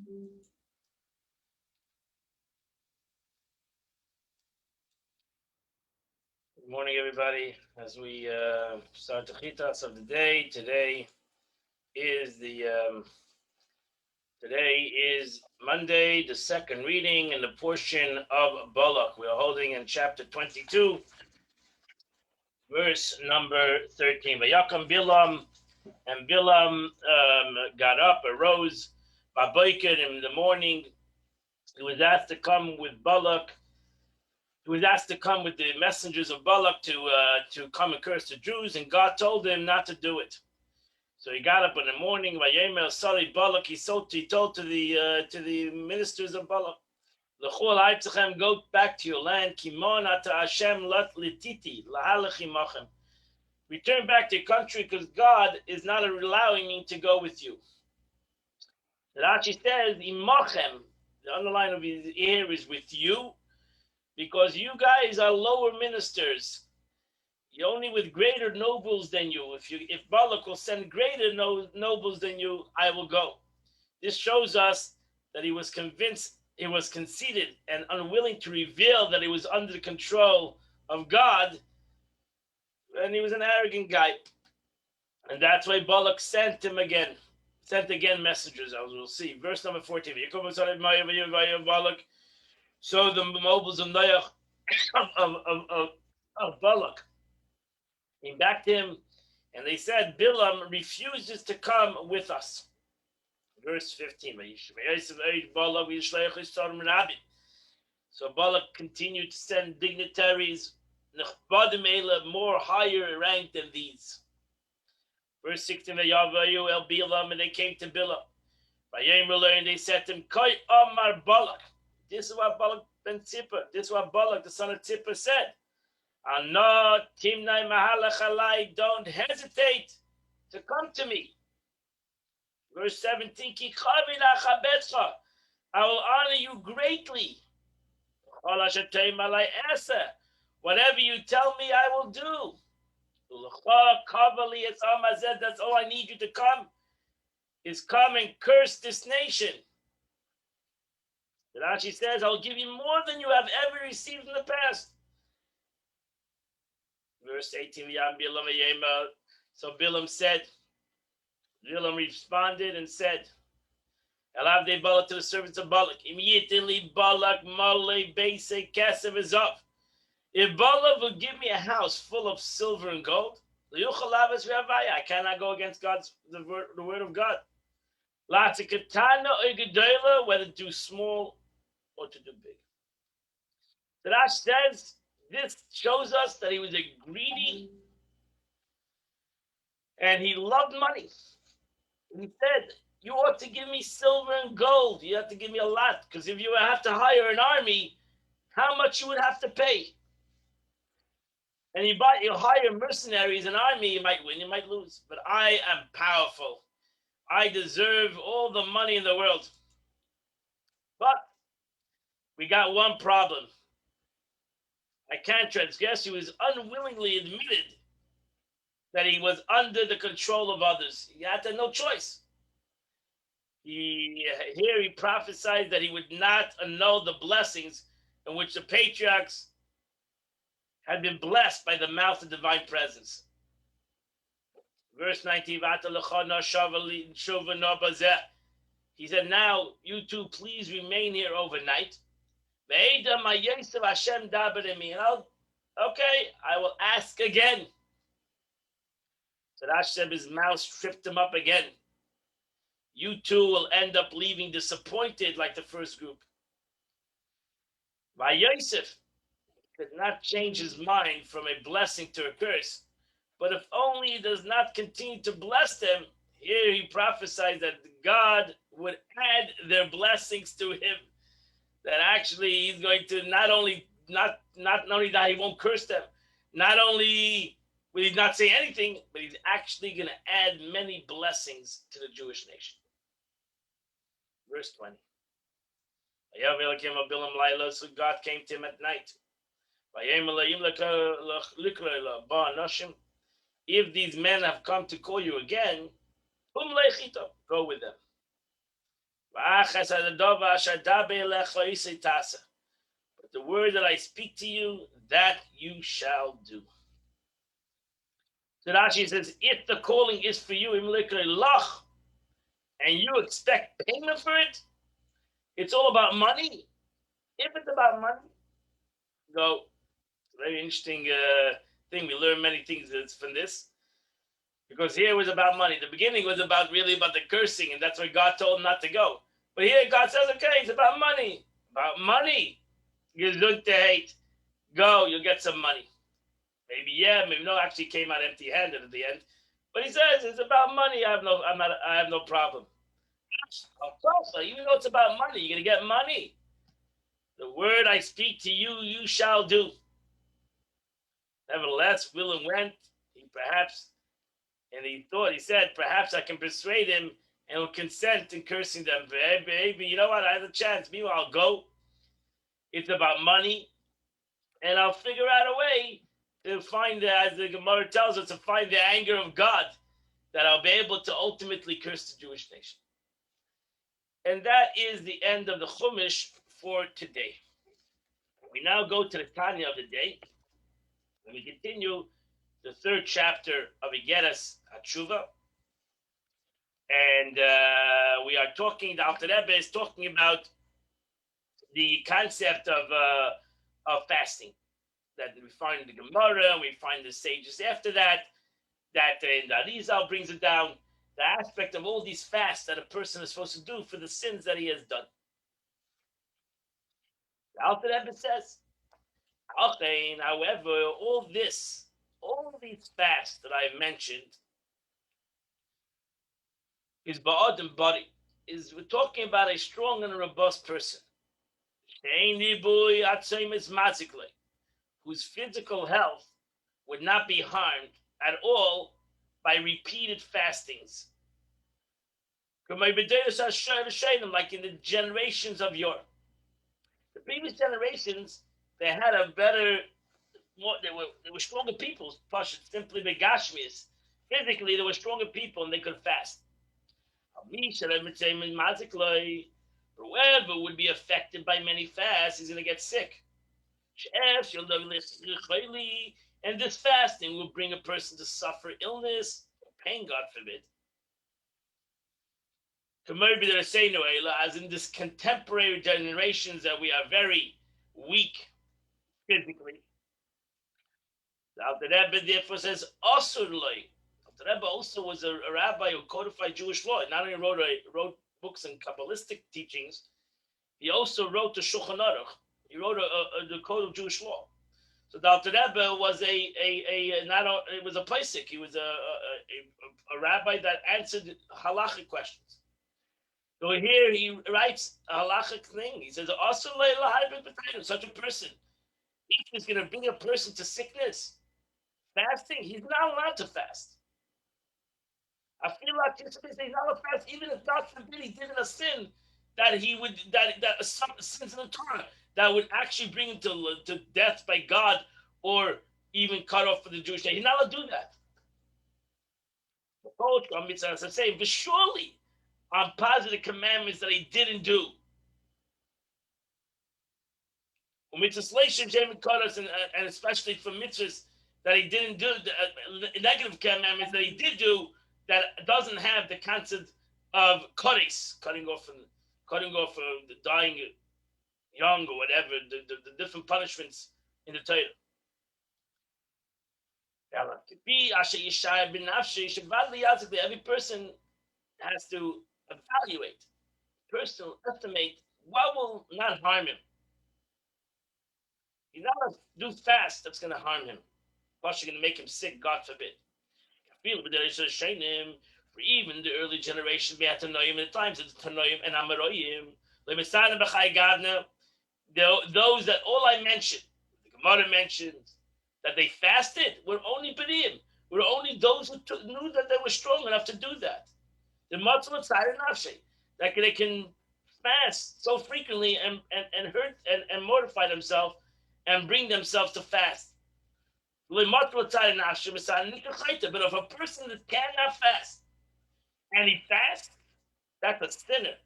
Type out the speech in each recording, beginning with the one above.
Good morning, everybody. As we start the chitas of the day, is the today is Monday, the second reading in the portion of Balak. We are holding in chapter 22, verse number 13. Vayakam Bilam, and Bilam got up, arose, Baboiker in the morning. He was asked to come with Balak. He was asked to come with the messengers of Balak to come and curse the Jews, and God told him not to do it. So he got up in the morning. Vayemer Sari Balak. He told to the ministers of Balak, "L'chol ha'itzachem, go back to your land. Kimon ata Hashem lat lititi lahalach imachem. Return back to your country, because God is not allowing me to go with you." Rashi says, "Imachem." The underline of his ear is with you, because you guys are lower ministers. You're only with greater nobles than you. If Balak will send greater nobles than you, I will go. This shows us that he was convinced, he was conceited and unwilling to reveal that he was under the control of God, and he was an arrogant guy. And that's why Balak sent again messengers, as we'll see. Verse number 14. So the nobles of Noach of Balak came back to him, and they said, Bilam refuses to come with us. Verse 15. So Balak continued to send dignitaries, more higher rank than these. Verse 16. And they came to Bilam. And they said to him, Koi Amar Balak. This is what Balak ben Tzippa, this is what Balak, the son of Tzippa, said. Don't hesitate to come to me. Verse 17, I will honor you greatly. Whatever you tell me, I will do. That's all I need you to come, is come and curse this nation. Rashi says, I'll give you more than you have ever received in the past. Verse 18, so Bilam responded and said, Elavde Balak, to the servants of Balak, immediately Balak Male Base Kesev is up. If Balak will give me a house full of silver and gold, I cannot go against the word of God. Whether to do small or to do big. The Rash says, this shows us that he was a greedy and he loved money. He said, you ought to give me silver and gold. You have to give me a lot, because if you have to hire an army, how much you would have to pay. And you hire mercenaries, an army, you might win, you might lose. But I am powerful. I deserve all the money in the world. But we got one problem. I can't transgress. He was unwillingly admitted that he was under the control of others. He had no choice. Here he prophesied that he would not annul the blessings in which the patriarchs had been blessed by the mouth of divine presence. Verse 19, he said, now you two please remain here overnight. And I will ask again. So Hashem's mouth tripped him up again. You two will end up leaving disappointed like the first group. Yosef could not change his mind from a blessing to a curse. But if only he does not continue to bless them, here he prophesied that God would add their blessings to him. That actually he's going to not only that he won't curse them, not only will he not say anything, but he's actually going to add many blessings to the Jewish nation. Verse 20. So God came to him at night. If these men have come to call you again, go with them. But the word that I speak to you, that you shall do. So Rashi says, if the calling is for you, and you expect payment for it, it's all about money. If it's about money, go. Very interesting thing. We learn many things from this because here it was about money. The beginning was about really about the cursing, and that's why God told him not to go. But here God says, okay, it's about money. About money. You're going to hate. Go, you'll get some money. Maybe yeah, maybe no. Actually, came out empty-handed at the end. But he says it's about money. I have no problem. Of course, even though it's about money, you're gonna get money. The word I speak to you, you shall do. Nevertheless, Willem went. He perhaps, and he thought, he said, perhaps I can persuade him and will consent in cursing them. Baby, you know what? I have a chance. Meanwhile, I'll go. It's about money, and I'll figure out a way to find, as the Gemara tells us, to find the anger of God, that I'll be able to ultimately curse the Jewish nation. And that is the end of the Chumash for today. We now go to the Tanya of the day, and we continue the third chapter of Igeras Hatshuva. And we are talking, the Alter Rebbe is talking about the concept of fasting that we find in the Gemara, we find the sages after that, that in the Arizal brings it down, the aspect of all these fasts that a person is supposed to do for the sins that he has done. The Alter Rebbe says, however, all these fasts that I've mentioned is ba'ad and body. Is we're talking about a strong and a robust person whose physical health would not be harmed at all by repeated fastings. Like in the generations of yore. The previous generations, they had a better, they were stronger people, simply begashmis. Physically, they were stronger people and they could fast. Whoever would be affected by many fasts is going to get sick. And this fasting will bring a person to suffer illness, pain, God forbid. As in this contemporary generations that we are very weak physically. The Rebbe therefore says, Asurloi. The Rebbe also was a rabbi who codified Jewish law. Not only wrote books and Kabbalistic teachings, he also wrote the Shulchan Aruch. He wrote the Code of Jewish Law. So the Alter Rebbe was it was a Paisik. He was a rabbi that answered halachic questions. So here he writes a halachic thing. He says, such a person, if he's going to bring a person to sickness, fasting, he's not allowed to fast. I feel like he's not allowed to fast, even if God forbid he did a sin that he would that some sins in the Torah that would actually bring him to death by God or even cut off for the Jewish nation. He's not allowed to do that. As I say, but surely on positive commandments that he didn't do. And especially for mitzvahs that he didn't do, negative commandments that he did do that doesn't have the concept of cutting off dying young or whatever, the different punishments in the Torah. Every person has to evaluate, personal estimate what will not harm him. He's not going to do fast that's going to harm him. Plus, you're going to make him sick, God forbid. For even the early generation, we had Tanoim, the times it's Tanoim and Amaroyim. Those that all I mentioned, the Gemara mentions, that they fasted were only Berim, were only those who knew that they were strong enough to do that. The Matzah Nafshi, that they can fast so frequently and hurt and mortify themselves and bring themselves to fast. But if a person that cannot fast and he fasts, that's a sinner.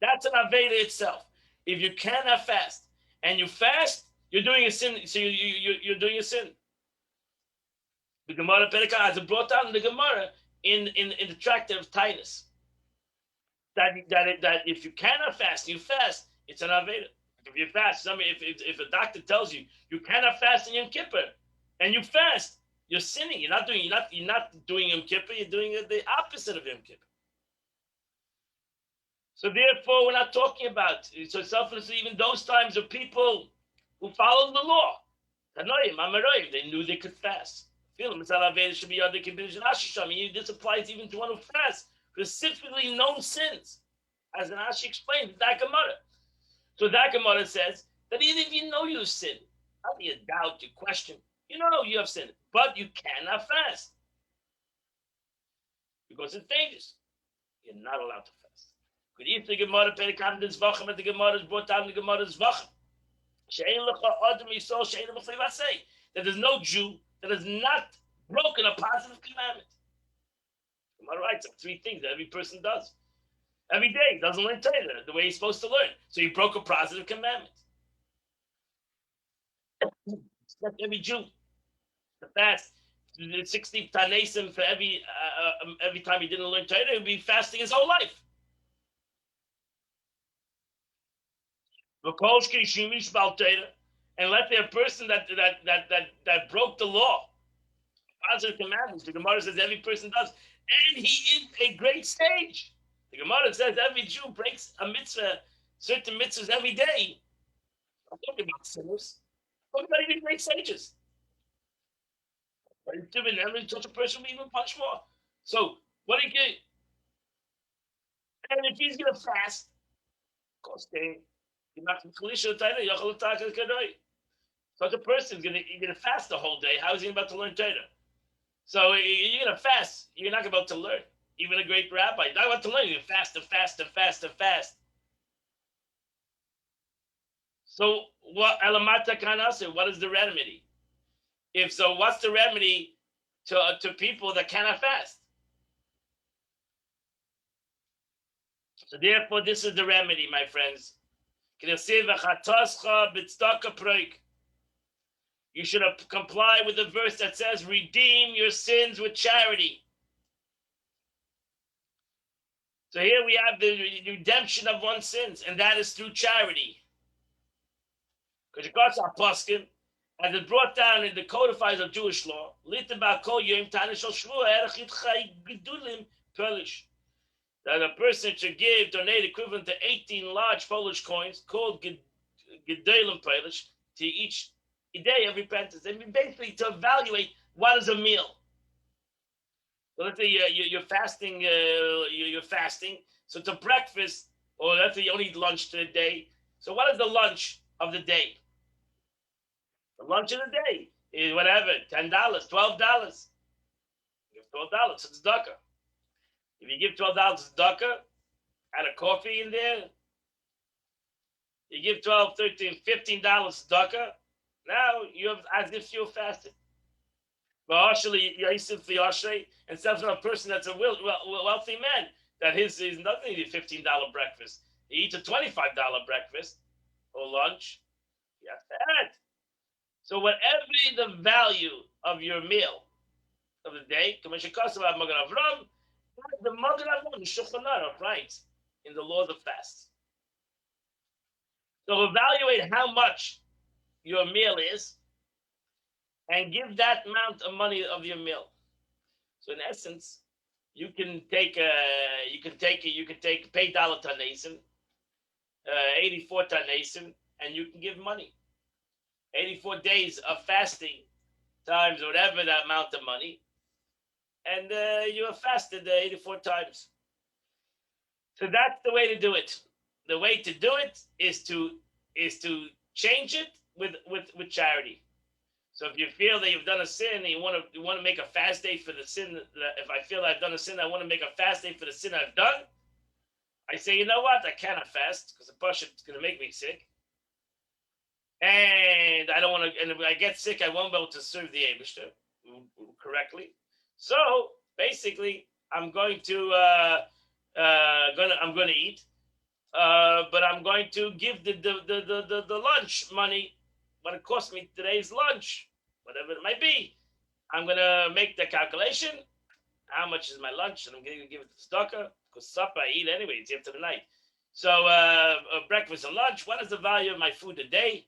That's an Aveda itself. If you cannot fast and you fast, you're doing a sin. So you're doing a sin. The Gemara Perikah has brought down in the Gemara in the tractate of Titus that if you cannot fast, you fast. It's an Aveda. If you fast, if a doctor tells you you cannot fast in Yom Kippur, and you fast, you're sinning. You're not doing Yom Kippur. You're doing the opposite of Yom Kippur. So therefore, we're not talking about so selflessly. Even those times of people who followed the law, Tanoim, Amaroim, they knew they could fast. This applies even to one who fasts specifically known sins, as an Ashi explained, that Gemara. So that Gemara says that even if you know you've sinned, not you doubt, you question, you know you have sinned, but you cannot fast because it's dangerous. You're not allowed to fast. Could eat the Gemara Perikam this Vachem, and the Gemara is brought down the Gemara's Vachem. That there's no Jew that has not broken a positive commandment. Gemara writes three things that every person does. Every day, he doesn't learn Torah the way he's supposed to learn. So he broke a positive commandment. Except every Jew. The fast, 60 Tanesim for every time he didn't learn Torah, he would be fasting his whole life. And let a person that broke the law, positive commandments, the Gemara says every person does, and he is a great sage. The Gemara says every Jew breaks a mitzvah, certain mitzvahs every day. I'm talking about sinners. I'm talking about even great sages. Such a person will be even punished more. So, what do you get? And if he's going to fast, of course, such a person is going to fast the whole day. How is he about to learn Torah? So, you're going to fast. You're not about to learn. Even a great rabbi, you're not about to learn. You fast and fast and fast and fast. So, what Elamata Kanase? What is the remedy? If so, what's the remedy to people that cannot fast? So therefore, this is the remedy, my friends. You should comply with the verse that says, redeem your sins with charity. So here we have the redemption of one's sins, and that is through charity. Because it goes our poskim, as it's brought down in the codifiers of Jewish law, that a person should donate equivalent to 18 large Polish coins called Gedolim Polish to each day of repentance. And basically to evaluate what is a meal. So let's say you're fasting, you're fasting. So it's a breakfast, or let's say you only eat lunch to the day. So what is the lunch of the day? The lunch of the day is whatever, $10, $12. You give $12, it's tzedakah. If you give $12 tzedakah, add a coffee in there, you give $12, $13, $15 tzedakah, now you have as if you're fasting. But actually, and self a person that's a wealthy man, that his is nothing a $15 breakfast. He eats a $25 breakfast or lunch. You have to add. So whatever the value of your meal of the day, the Magen Avram, the Shulchan Aruch writes in the laws of fast. So evaluate how much your meal is, and give that amount of money of your meal. So in essence, you can take pay dollar tanesim, 84 tanesim, and you can give money. 84 days of fasting times whatever that amount of money, and you have fasted 84 times. So that's the way to do it. The way to do it is to change it with charity. So if you feel that you've done a sin and you want to make a fast day for the sin, if I feel I've done a sin, I want to make a fast day for the sin I've done. I say, you know what? I cannot fast because the pasha is going to make me sick. And I don't want to, and if I get sick, I won't be able to serve the Eibishter correctly. So basically, I'm going to eat, but I'm going to give the lunch money, what it cost me today's lunch, whatever it might be. I'm going to make the calculation. How much is my lunch? And I'm going to give it to tzedakah, because supper I eat anyway. It's after the night. So breakfast and lunch. What is the value of my food a day?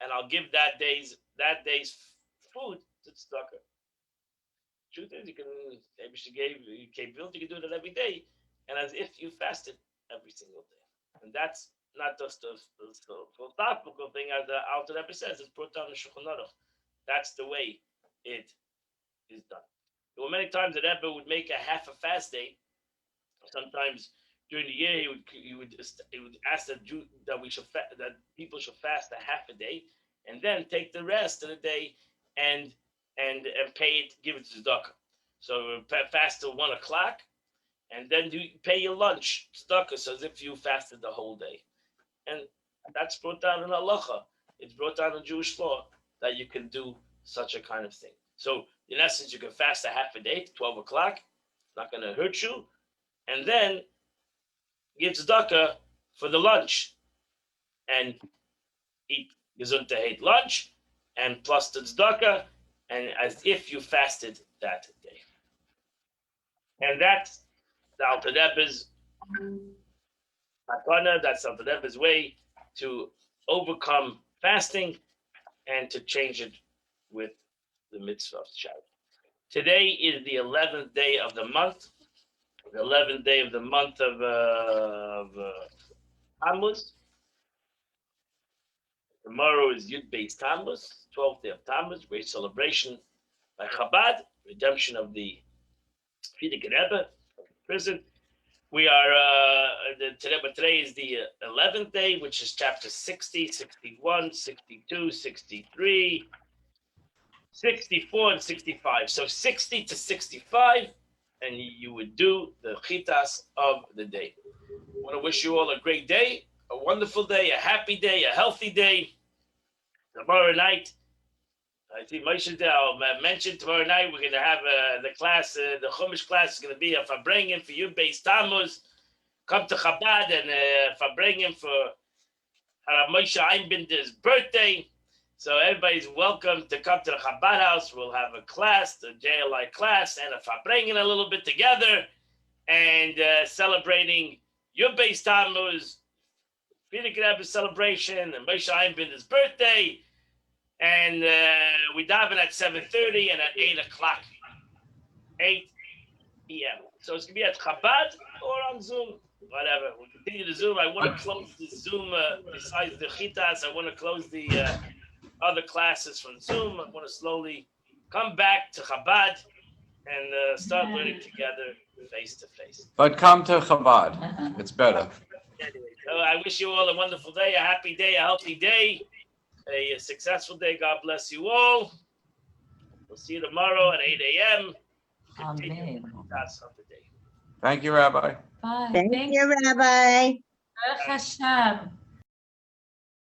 And I'll give that day's food to tzedakah. Truth is, you can maybe she gave you capability. You can do it every day, and as if you fasted every single day. And that's not just a philosophical thing, as the Alter Rebbe says. It's brought down in Shulchan Aruch. That's the way it is done. There were many times that Rebbe would make a half a fast day. Sometimes during the year, he would ask that that people should fast a half a day, and then take the rest of the day and pay it, give it to tzedakah. So fast till 1:00, and then you pay your lunch tzedakah, so as if you fasted the whole day. And that's brought down in halacha. It's brought down in Jewish law that you can do such a kind of thing. So in essence, you can fast a half a day, 12:00. Not going to hurt you, and then give tzedakah for the lunch, and eat gesundheit lunch, and plus the tzedakah, and as if you fasted that day. And that's the Alter Rebbe's matana. That's the Alter Rebbe's way to overcome fasting and to change it with the mitzvah of Shabbat. Today is the 11th day of the month. The 11th day of the month of Tammuz. Tomorrow is Yud Beis Tammuz, 12th day of Tammuz, great celebration by Chabad, redemption of the Frierdiker Rebbe from prison. We are today is the 11th day, which is chapter 60, 61, 62, 63, 64, and 65. So 60 to 65, and you would do the chitas of the day. I want to wish you all a great day, a wonderful day, a happy day, a healthy day. Tomorrow night, I think Moshe I'll mention tomorrow night we're going to have the class, the Chumash class is going to be a Farbrengen for Yud Beis Tammuz. Come to Chabad and Farbrengen for Harav Moshe Einbinder's birthday. So everybody's welcome to come to the Chabad house. We'll have a class, the JLI class, and a Farbrengen a little bit together, and celebrating Yud Beis Tammuz, Frierdiker Rebbe celebration, and Moshe Einbinder's birthday. And we daven at 7:30 and at 8:00, 8 p.m. So it's going to be at Chabad or on Zoom, whatever. We'll continue the Zoom. I want to close the Zoom, besides the Chitas, I want to close the other classes from Zoom. I want to slowly come back to Chabad and start learning together face to face. But come to Chabad. It's better. Anyway, so I wish you all a wonderful day, a happy day, a healthy day. A successful day. God bless you all. We'll see you tomorrow at 8 a.m. Amen. That's of the day. Thank you, Rabbi. Bye. Thank you, Rabbi. Baruch Hashem.